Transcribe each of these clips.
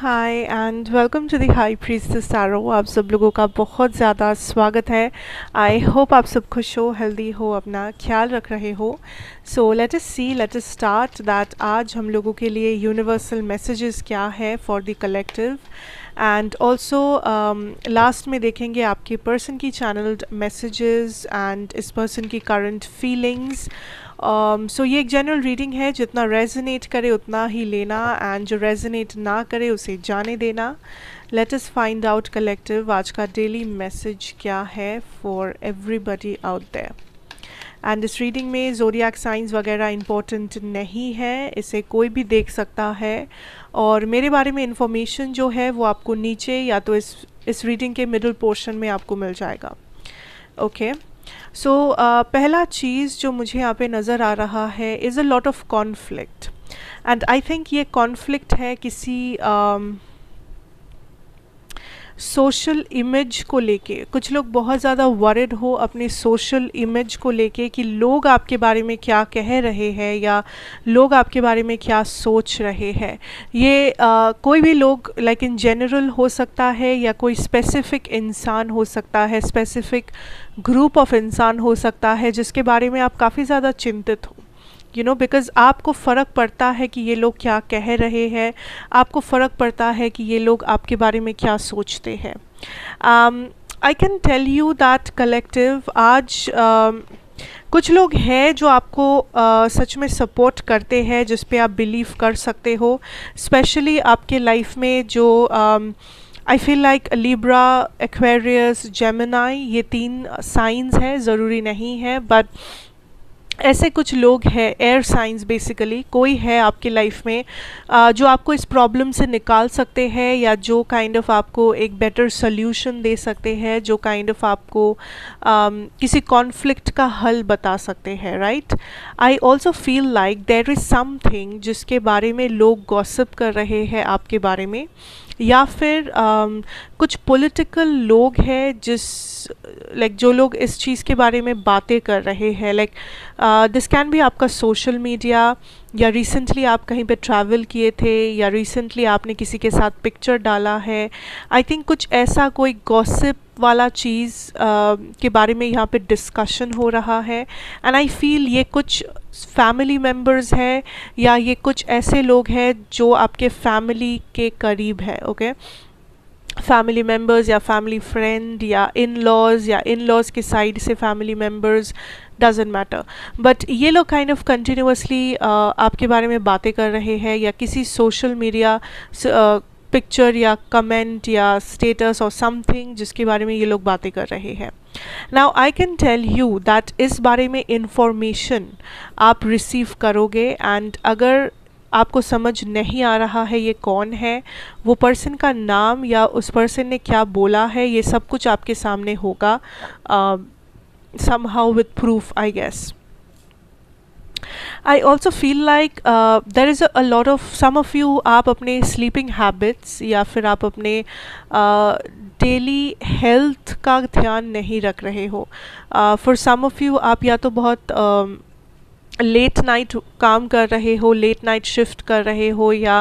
Hi and welcome to the high priestess tarot. आप सब लोगों का बहुत ज़्यादा स्वागत है। आई होप आप सब खुश हो, हेल्दी हो, अपना ख्याल रख रहे हो। So let us start that आज हम लोगों के लिए यूनिवर्सल मैसेजेस क्या है for the collective, and also last में देखेंगे आपके पर्सन की चैनल्ड मैसेजेस एंड इस पर्सन की करंट फीलिंग्स। सो ये एक जनरल रीडिंग है, जितना रेजोनेट करे उतना ही लेना एंड जो रेजोनेट ना करे उसे जाने देना। Let us find out collective आज का डेली मैसेज क्या है for everybody out there. And इस रीडिंग में ज़ोडिएक साइंस वगैरह इम्पोर्टेंट नहीं है, इसे कोई भी देख सकता है। और मेरे बारे में इंफॉर्मेशन जो है वो आपको नीचे या तो इस रीडिंग के मिडिल पोर्शन में आपको मिल जाएगा। ओके सो पहला चीज़ जो मुझे यहाँ पे नज़र आ रहा है is a lot of conflict, and I think ये कॉन्फ्लिक्ट है किसी सोशल इमेज को लेके। कुछ लोग बहुत ज़्यादा वरिड हो अपनी सोशल इमेज को लेके कि लोग आपके बारे में क्या कह रहे हैं या लोग आपके बारे में क्या सोच रहे हैं। ये कोई भी लोग लाइक इन जनरल हो सकता है या कोई स्पेसिफिक इंसान हो सकता है, स्पेसिफिक ग्रुप ऑफ इंसान हो सकता है जिसके बारे में आप काफ़ी ज़्यादा चिंतित हो। बिकॉज़ आपको फ़र्क पड़ता है कि ये लोग क्या कह रहे हैं, आपको फ़र्क पड़ता है कि ये लोग आपके बारे में क्या सोचते हैं। I can tell you that collective आज कुछ लोग हैं जो आपको सच में सपोर्ट करते हैं, जिस पे आप बिलीव कर सकते हो। स्पेशली आपके लाइफ में जो आई feel like Libra, Aquarius, Gemini, ये 3 साइंस हैं, ज़रूरी नहीं है बट ऐसे कुछ लोग हैं, एयर साइंस बेसिकली कोई है आपकी लाइफ में जो आपको इस प्रॉब्लम से निकाल सकते हैं या जो काइंड ऑफ आपको एक बेटर सोल्यूशन दे सकते हैं, जो काइंड ऑफ आपको किसी कॉन्फ्लिक्ट का हल बता सकते हैं, right. I also feel like there is something जिसके बारे में लोग गॉसिप कर रहे हैं आपके बारे में, या फिर कुछ पॉलिटिकल लोग हैं जो लोग इस चीज़ के बारे में बातें कर रहे हैं। लाइक दिस कैन बी आपका सोशल मीडिया, या रिसेंटली आप कहीं पे ट्रैवल किए थे, या रिसेंटली आपने किसी के साथ पिक्चर डाला है। आई थिंक कुछ ऐसा कोई गॉसिप वाला चीज़ के बारे में यहाँ पे डिस्कशन हो रहा है, एंड आई फील ये कुछ फैमिली मेम्बर्स है या ये कुछ ऐसे लोग हैं जो आपके फैमिली के करीब है। ओके फैमिली मेम्बर्स या फैमिली फ्रेंड या इन लॉज के साइड से family members, doesn't matter, but ये लोग काइंड ऑफ कंटिन्यूसली आपके बारे में बातें कर रहे हैं या किसी सोशल मीडिया पिक्चर या कमेंट या स्टेटस और समथिंग जिसके बारे में ये लोग बातें कर रहे हैं। Now I can tell you that इस बारे में इंफॉर्मेशन आप रिसीव करोगे, एंड अगर आपको समझ नहीं आ रहा है ये कौन है, वो पर्सन का नाम या उस पर्सन ने क्या बोला है, ये सब कुछ आपके सामने होगा somehow with proof, I guess. I also feel like there is a lot of some of you, आप अपने sleeping habits या फिर आप अपने डेली हेल्थ का ध्यान नहीं रख रहे हो। for some of you आप या तो बहुत लेट नाइट काम कर रहे हो, लेट नाइट शिफ्ट कर रहे हो, या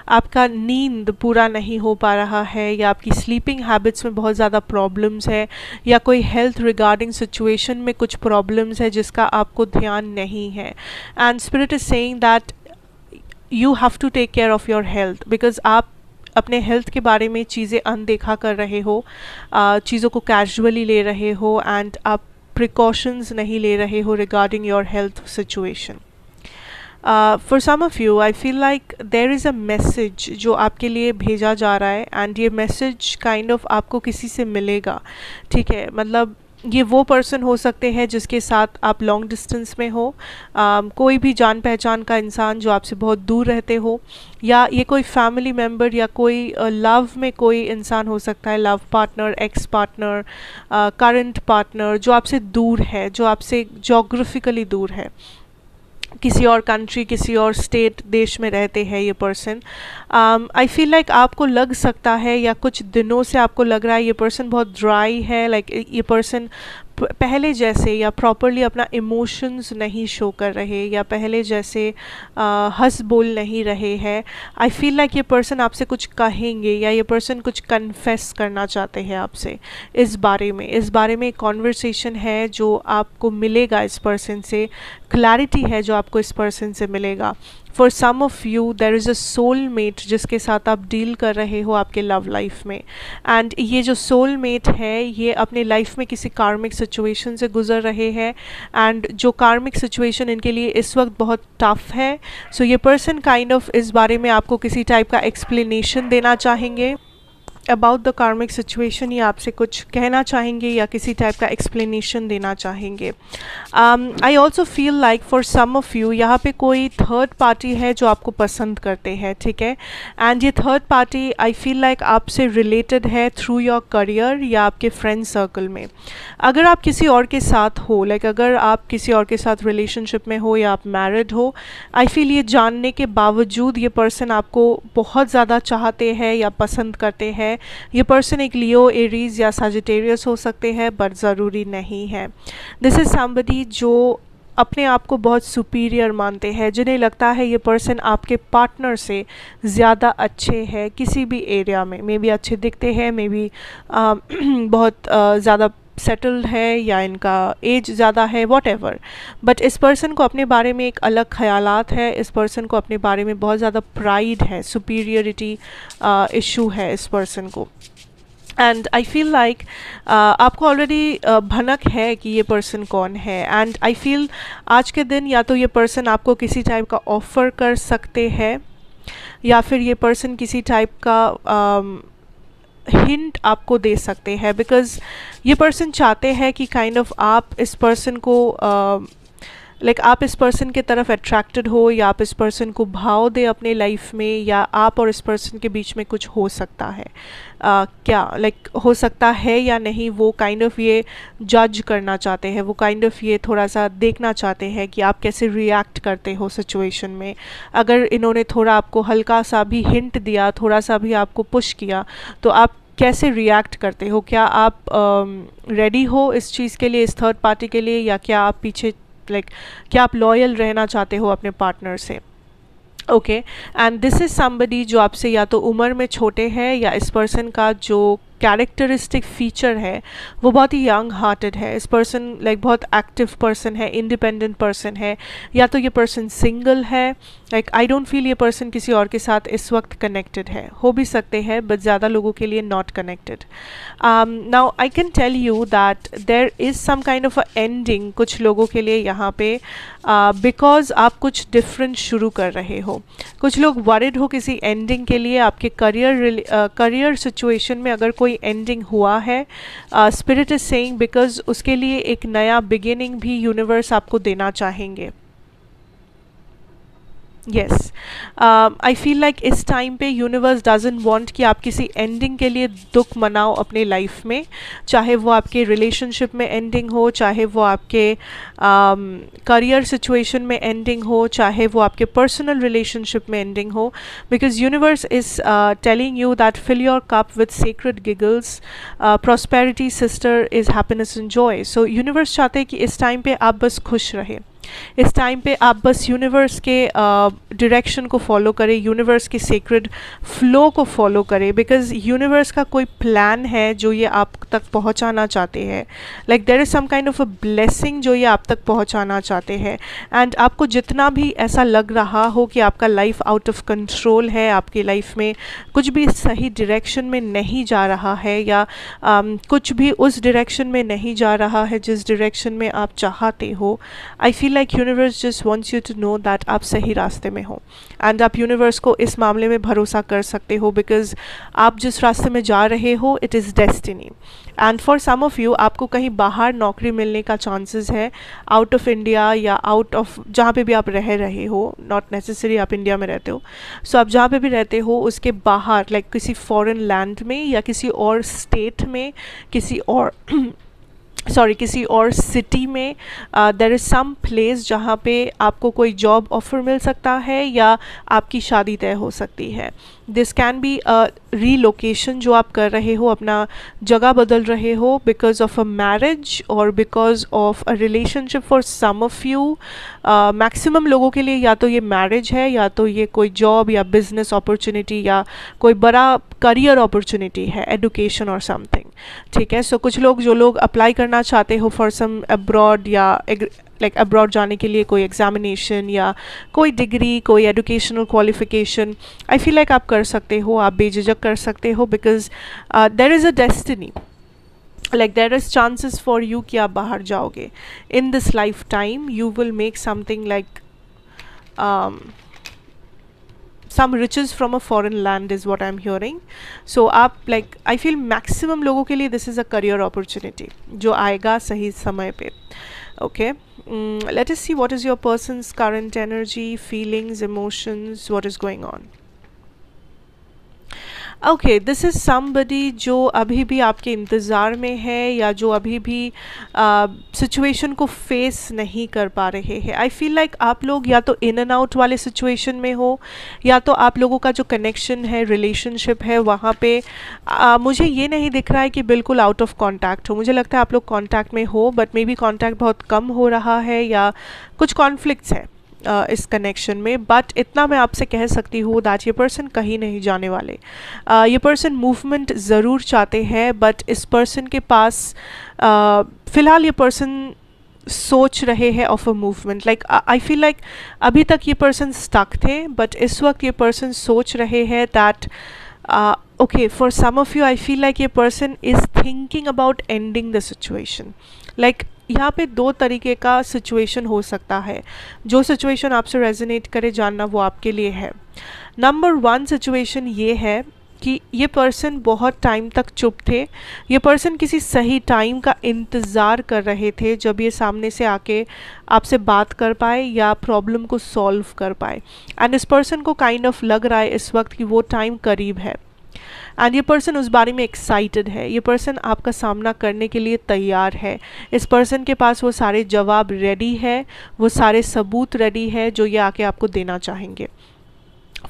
आपका नींद पूरा नहीं हो पा रहा है, या आपकी स्लीपिंग हैबिट्स में बहुत ज़्यादा प्रॉब्लम्स है, या कोई हेल्थ रिगार्डिंग सिचुएशन में कुछ प्रॉब्लम्स है जिसका आपको ध्यान नहीं है। And spirit is saying that you have to take care of your health, because आप अपने हेल्थ के बारे में चीज़ें अनदेखा कर रहे हो, चीज़ों को कैजुअली ले रहे हो, एंड आप प्रिकॉशंस नहीं ले रहे हो regarding your health situation. For some of you I feel like there is a message जो आपके लिए भेजा जा रहा है, एंड ये मैसेज काइंड ऑफ आपको किसी से मिलेगा, ठीक है। मतलब ये वो पर्सन हो सकते हैं जिसके साथ आप लॉन्ग डिस्टेंस में हो, कोई भी जान पहचान का इंसान जो आपसे बहुत दूर रहते हो, या ये कोई फैमिली मेम्बर या कोई लव में कोई इंसान हो सकता है, love partner, ex partner, current partner जो आपसे दूर है, जो आपसे जोग्राफिकली दूर है, किसी और कंट्री, किसी और स्टेट, देश में रहते हैं ये पर्सन। आई फील लाइक आपको लग सकता है या कुछ दिनों से आपको लग रहा है ये पर्सन बहुत ड्राई है, लाइक ये पर्सन पहले जैसे या प्रॉपरली अपना इमोशंस नहीं शो कर रहे या पहले जैसे हंस बोल नहीं रहे हैं, आई फील लाइक ये पर्सन आपसे कुछ कहेंगे या ये पर्सन कुछ कन्फेस करना चाहते हैं आपसे इस बारे में। इस बारे में एक कॉन्वर्सेशन है जो आपको मिलेगा इस पर्सन से, क्लैरिटी है जो आपको इस पर्सन से मिलेगा। For some of you there is a soul mate जिसके साथ आप डील कर रहे हो आपके लव लाइफ में, एंड ये जो सोल मेट है ये अपने लाइफ में किसी कार्मिक सिचुएशन से गुजर रहे हैं, एंड जो कार्मिक सिचुएशन इनके लिए इस वक्त बहुत टफ है। सो ये पर्सन काइंड ऑफ इस बारे में आपको किसी टाइप का एक्सप्लेनेशन देना चाहेंगे अबाउट द कार्मिक सिचुएशन, या आपसे कुछ कहना चाहेंगे या किसी टाइप का एक्सप्लेनेशन देना चाहेंगे। I also feel like for some of you यहाँ पे कोई थर्ड पार्टी है जो आपको पसंद करते हैं, ठीक है, एंड ये थर्ड पार्टी आई फील लाइक आपसे रिलेटेड है थ्रू योर करियर या आपके फ्रेंड सर्कल में। अगर आप किसी और के साथ हो, लाइक अगर आप किसी और के साथ रिलेशनशिप में हो या आप मैरिड हो, आई फील ये जानने के बावजूद ये पर्सन आपको बहुत ज़्यादा चाहते हैं या पसंद करते हैं। ये पर्सन एक लियो, एरीज या सजिटेरियस हो सकते हैं, बट ज़रूरी नहीं है। दिस इज़ समबडी जो अपने आप को बहुत सुपीरियर मानते हैं, जिन्हें लगता है ये पर्सन आपके पार्टनर से ज़्यादा अच्छे हैं किसी भी एरिया में। मे बी अच्छे दिखते हैं, मे बी बहुत ज़्यादा सेटल्ड है या इनका एज ज़्यादा है, वॉट एवर, बट इस पर्सन को अपने बारे में एक अलग ख्यालात है। इस पर्सन को अपने बारे में बहुत ज़्यादा प्राइड है, सुपीरियरिटी इशू है इस पर्सन को। एंड आई फील लाइक आपको ऑलरेडी भनक है कि ये पर्सन कौन है, एंड आई फील आज के दिन या तो ये पर्सन आपको किसी टाइप का ऑफ़र कर सकते हैं या फिर ये पर्सन किसी टाइप का हिंट आपको दे सकते हैं, बिकॉज़ ये पर्सन चाहते हैं कि काइंड ऑफ आप इस पर्सन को लाइक आप इस पर्सन के तरफ अट्रैक्टेड हो या आप इस पर्सन को भाव दे अपने लाइफ में, या आप और इस पर्सन के बीच में कुछ हो सकता है। क्या लाइक हो सकता है या नहीं, वो काइंड ऑफ ये जज करना चाहते हैं, वो काइंड ऑफ ये थोड़ा सा देखना चाहते हैं कि आप कैसे रिएक्ट करते हो सिचुएशन में। अगर इन्होंने थोड़ा आपको हल्का सा भी हिंट दिया, थोड़ा सा भी आपको पुश किया, तो आप कैसे रिएक्ट करते हो? क्या आप रेडी हो इस चीज़ के लिए, इस थर्ड पार्टी के लिए, या क्या आप पीछे क्या आप लॉयल रहना चाहते हो अपने पार्टनर से? Okay, and this is somebody जो आपसे या तो उम्र में छोटे हैं, या इस पर्सन का जो कैरेक्टरिस्टिक फीचर है वो बहुत ही यंग हार्टेड है। इस पर्सन लाइक बहुत एक्टिव पर्सन है, इंडिपेंडेंट पर्सन है, या तो ये पर्सन सिंगल है। लाइक आई डोंट फील ये पर्सन किसी और के साथ इस वक्त कनेक्टेड है, हो भी सकते हैं बट ज़्यादा लोगों के लिए not connected. Now I can tell you that there is some kind of a ending कुछ लोगों के लिए यहाँ पे, बिकॉज आप कुछ डिफरेंट शुरू कर रहे हो। कुछ लोग वरिड हो किसी एंडिंग के लिए। आपके करियर सिचुएशन में अगर कोई एंडिंग हुआ है, स्पिरिट इज सेइंग बिकॉज उसके लिए एक नया बिगिनिंग भी यूनिवर्स आपको देना चाहेंगे। यस, आई फील लाइक इस टाइम पे यूनिवर्स डजंट वांट कि आप किसी एंडिंग के लिए दुख मनाओ अपने लाइफ में, चाहे वो आपके रिलेशनशिप में एंडिंग हो, चाहे वो आपके करियर सिचुएशन में एंडिंग हो, चाहे वो आपके पर्सनल रिलेशनशिप में एंडिंग हो, because universe is telling you that fill your cup with sacred giggles, prosperity sister is happiness and joy. So universe चाहते हैं कि इस टाइम पे आप बस खुश रहें, इस टाइम पे आप बस यूनिवर्स के डायरेक्शन को फॉलो करें, यूनिवर्स के सीक्रेट फ्लो को फॉलो करें, बिकॉज यूनिवर्स का कोई प्लान है जो ये आप तक पहुंचाना चाहते हैं। Like there is some kind of a blessing जो ये आप तक पहुंचाना चाहते हैं। एंड आपको जितना भी ऐसा लग रहा हो कि आपका लाइफ आउट ऑफ कंट्रोल है, आपकी लाइफ में कुछ भी सही डायरेक्शन में नहीं जा रहा है, या कुछ भी उस डायरेक्शन में नहीं जा रहा है जिस डायरेक्शन में आप चाहते हो, I feel like universe just wants you to know that आप सही रास्ते में हो, एंड आप यूनिवर्स को इस मामले में भरोसा कर सकते हो, बिकॉज आप जिस रास्ते में जा रहे हो it is destiny. And for some of you आपको कहीं बाहर नौकरी मिलने का चांसेस है, आउट ऑफ इंडिया या आउट ऑफ जहाँ पे भी आप रह रहे हो, नॉट नेसेसरी आप इंडिया में रहते हो। सो आप जहाँ पे भी रहते हो उसके बाहर, लाइक किसी फॉरेन लैंड में या किसी और स्टेट में, किसी और सिटी में, देयर इज़ सम प्लेस जहाँ पे आपको कोई जॉब ऑफ़र मिल सकता है या आपकी शादी तय हो सकती है। This can be a relocation जो आप कर रहे हो, अपना जगह बदल रहे हो बिकॉज ऑफ अ मैरिज और because of a relationship for some of you. Maximum लोगों के लिए या तो ये मैरिज है, या तो ये कोई जॉब या बिजनेस अपॉर्चुनिटी या कोई बड़ा करियर अपॉर्चुनिटी है, एडुकेशन और समथिंग। ठीक है, सो कुछ लोग जो लोग अप्लाई करना चाहते हो फॉर सम अब्रॉड या लाइक अब्रॉड जाने के लिए कोई एग्जामिनेशन या कोई डिग्री, कोई एजुकेशनल क्वालिफिकेशन, आई फील लाइक आप कर सकते हो, आप बेझिझक कर सकते हो because there is a destiny, like there is chances for you कि आप बाहर जाओगे in this lifetime, you will make something like um, some riches from a foreign land is what I'm hearing. So आप like I feel maximum लोगों के लिए this is a career opportunity जो आएगा सही समय पे. Okay, let us see what is your person's current energy, feelings, emotions, what is going on. Okay, this is somebody जो अभी भी आपके इंतज़ार में है या जो अभी भी सिचुएशन को फेस नहीं कर पा रहे हैं. आई फील लाइक आप लोग या तो इन एंड आउट वाले सिचुएशन में हो, या तो आप लोगों का जो कनेक्शन है, रिलेशनशिप है, वहाँ पे मुझे ये नहीं दिख रहा है कि बिल्कुल आउट ऑफ कॉन्टैक्ट हो. मुझे लगता है आप लोग कॉन्टैक्ट में हो, बट मे बी कॉन्टैक्ट बहुत कम हो रहा है या कुछ कॉन्फ्लिक्ट्स है इस कनेक्शन में. बट इतना मैं आपसे कह सकती हूँ दैट ये पर्सन कहीं नहीं जाने वाले. ये पर्सन मूवमेंट ज़रूर चाहते हैं, बट इस पर्सन के पास फ़िलहाल ये पर्सन सोच रहे हैं of a movement. Like I feel like अभी तक ये पर्सन स्टक थे, बट इस वक्त ये पर्सन सोच रहे हैं that okay, for some of you I feel like ये person is thinking about ending the situation. Like यहाँ पे दो तरीके का सिचुएशन हो सकता है. जो सिचुएशन आपसे रेजोनेट करे जानना वो आपके लिए है. नंबर 1 सिचुएशन ये है कि ये पर्सन बहुत टाइम तक चुप थे. ये पर्सन किसी सही टाइम का इंतज़ार कर रहे थे जब ये सामने से आके आपसे बात कर पाए या प्रॉब्लम को सॉल्व कर पाए. एंड इस पर्सन को काइंड ऑफ लग रहा है इस वक्त कि वो टाइम करीब है. एंड ये पर्सन उस बारे में एक्साइटेड है. ये पर्सन आपका सामना करने के लिए तैयार है. इस पर्सन के पास वो सारे जवाब रेडी है, वो सारे सबूत रेडी है जो ये आके आपको देना चाहेंगे.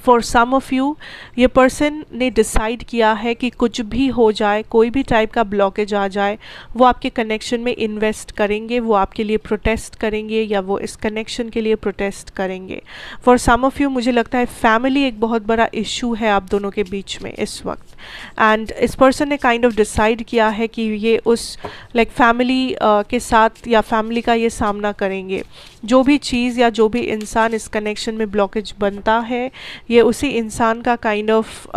फॉर सम ऑफ यू ये पर्सन ने डिसाइड किया है कि कुछ भी हो जाए, कोई भी टाइप का ब्लॉकेज आ जाए, वो आपके कनेक्शन में इन्वेस्ट करेंगे, वो आपके लिए प्रोटेस्ट करेंगे या वो इस कनेक्शन के लिए प्रोटेस्ट करेंगे. फॉर सम ऑफ यू मुझे लगता है फैमिली एक बहुत बड़ा इशू है आप दोनों के बीच में इस वक्त. एंड इस पर्सन ने काइंड ऑफ डिसाइड किया है कि ये उस लाइक फैमिली के साथ या फैमिली का ये सामना करेंगे. जो भी चीज़ या जो भी इंसान इस कनेक्शन में ब्लॉकेज बनता है, ये उसी इंसान का काइंड ऑफ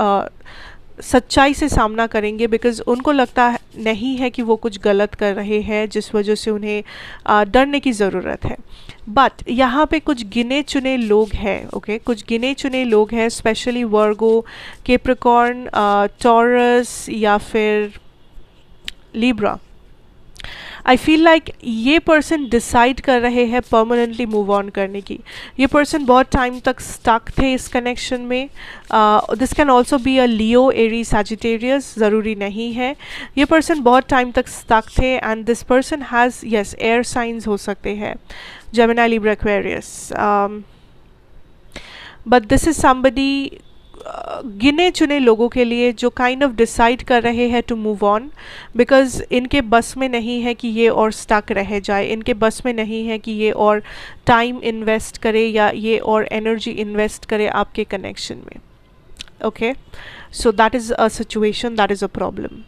सच्चाई से सामना करेंगे. बिकॉज़ उनको लगता नहीं है कि वो कुछ गलत कर रहे हैं जिस वजह से उन्हें डरने की ज़रूरत है. बट यहाँ पे कुछ गिने चुने लोग हैं. ओके, कुछ गिने चुने लोग हैं, स्पेशली वर्गो, कैप्रिकॉर्न, टॉरस या फिर लिब्रा. आई फील लाइक ये पर्सन डिसाइड कर रहे हैं परमानेंटली मूव ऑन करने की. ये पर्सन बहुत टाइम तक स्टक थे इस कनेक्शन में. This can also be a Leo, Aries, Sagittarius, ज़रूरी नहीं है. ये पर्सन बहुत टाइम तक स्टक थे and this person has yes air science हो सकते हैं, Gemini, Libra, Aquarius. But this is somebody गिने चुने लोगों के लिए जो काइंड ऑफ डिसाइड कर रहे हैं टू मूव ऑन. बिकॉज इनके बस में नहीं है कि ये और स्टक रह जाए, इनके बस में नहीं है कि ये और टाइम इन्वेस्ट करे या ये और एनर्जी इन्वेस्ट करे आपके कनेक्शन में. Okay, so that is a situation, that is a problem.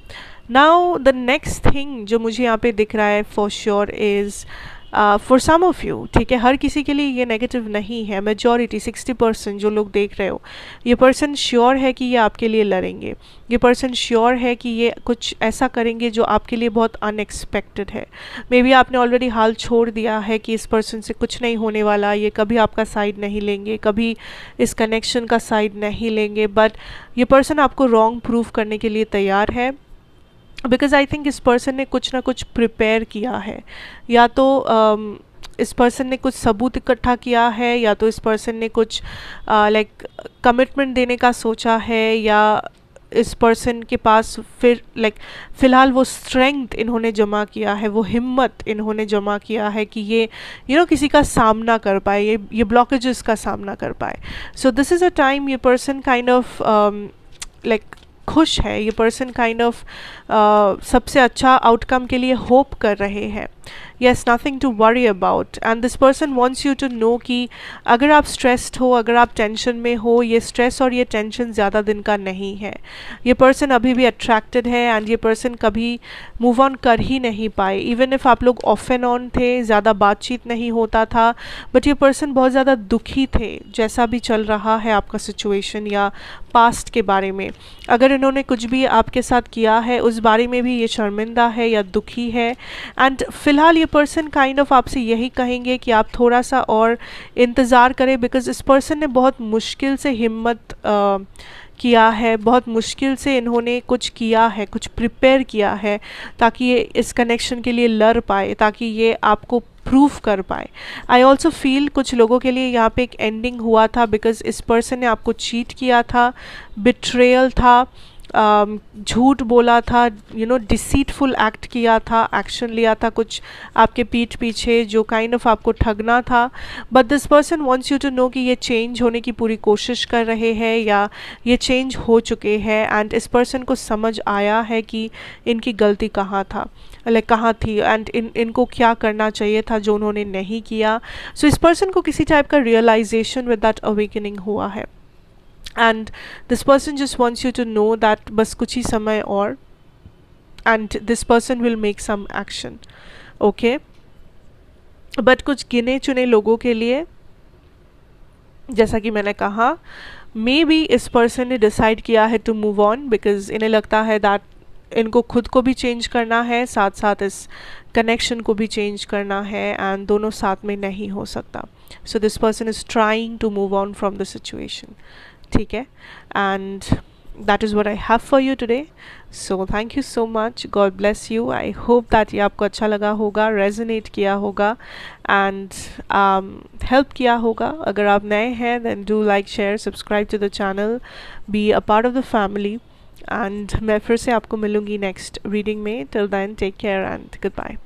Now the next thing जो मुझे यहाँ पे दिख रहा है for sure is for some of you. ठीक है, हर किसी के लिए ये नेगेटिव नहीं है. मेजॉरिटी 60% जो लोग देख रहे हो, ये पर्सन श्योर है कि ये आपके लिए लड़ेंगे. ये पर्सन श्योर है कि ये कुछ ऐसा करेंगे जो आपके लिए बहुत अनएक्सपेक्टेड है. मे बी आपने ऑलरेडी हाल छोड़ दिया है कि इस पर्सन से कुछ नहीं होने वाला, ये कभी आपका साइड नहीं लेंगे, कभी इस कनेक्शन का साइड नहीं लेंगे. बट ये पर्सन आपको रॉन्ग प्रूव करने के लिए तैयार है. बिकॉज आई थिंक इस पर्सन ने कुछ ना कुछ प्रिपेयर किया है. या तो इस पर्सन ने कुछ सबूत इकट्ठा किया है, या तो इस पर्सन ने कुछ लाइक कमिटमेंट देने का सोचा है, या इस पर्सन के पास फिर फ़िलहाल वो स्ट्रेंथ इन्होंने जमा किया है, वो हिम्मत इन्होंने जमा किया है कि ये किसी का सामना कर पाए, ये ब्लॉकेजेस का सामना कर पाए. So this is a time ये पर्सन काइंड ऑफ खुश है, ये पर्सन काइंड ऑफ सबसे अच्छा आउटकम के लिए होप कर रहे हैं. Yes, nothing to worry about. And this person wants you to know कि अगर आप स्ट्रेस्ड हो, अगर आप टेंशन में हो, ये स्ट्रेस और ये टेंशन ज़्यादा दिन का नहीं है. ये पर्सन अभी भी अट्रैक्टेड है एंड ये पर्सन कभी मूव ऑन कर ही नहीं पाए. इवन इफ़ आप लोग ऑफ एंड ऑन थे, ज़्यादा बातचीत नहीं होता था, बट ये पर्सन बहुत ज़्यादा दुखी थे जैसा भी चल रहा है आपका सिचुएशन या पास्ट के बारे में. अगर इन्होंने कुछ भी आपके साथ किया है उस बारे में भी ये शर्मिंदा है या दुखी है. एंड फिलहाल ये पर्सन काइंड ऑफ आपसे यही कहेंगे कि आप थोड़ा सा और इंतज़ार करें, बिकॉज इस पर्सन ने बहुत मुश्किल से हिम्मत किया है, बहुत मुश्किल से इन्होंने कुछ किया है, कुछ प्रिपेयर किया है ताकि ये इस कनेक्शन के लिए लड़ पाए, ताकि ये आपको प्रूव कर पाए. आई ऑल्सो फील कुछ लोगों के लिए यहाँ पे एक एंडिंग हुआ था बिकॉज इस पर्सन ने आपको चीट किया था, बिट्रेयल था, झूठ बोला था, डिसीटफुल एक्ट किया था, एक्शन लिया था कुछ आपके पीठ पीछे जो काइंड ऑफ आपको ठगना था. But this person wants you to know कि ये चेंज होने की पूरी कोशिश कर रहे हैं या ये चेंज हो चुके हैं. एंड इस पर्सन को समझ आया है कि इनकी गलती कहाँ था, कहाँ थी, एंड इनको क्या करना चाहिए था जो उन्होंने नहीं किया. सो इस पर्सन को किसी टाइप का रियलाइजेशन विद दैट अवेकनिंग हुआ है. And this person just wants you to know that बस कुछ ही समय और, and this person will make some action. Okay? But कुछ गिने चुने लोगों के लिए जैसा कि मैंने कहा, मे बी इस पर्सन ने डिसाइड किया है टू मूव ऑन बिकॉज इन्हें लगता है दैट इनको खुद को भी चेंज करना है, साथ साथ इस कनेक्शन को भी चेंज करना है, एंड दोनों साथ में नहीं हो सकता. So this person is trying to move on from the situation. ठीक है, and that is what I have for you today. So thank you so much, God bless you. I hope that ये आपको अच्छा लगा होगा, resonate किया होगा and help किया होगा. अगर आप नए हैं then do like, share, subscribe to the channel, be a part of the family. And मैं फिर से आपको मिलूँगी नेक्स्ट रीडिंग में. Till then take care and good bye.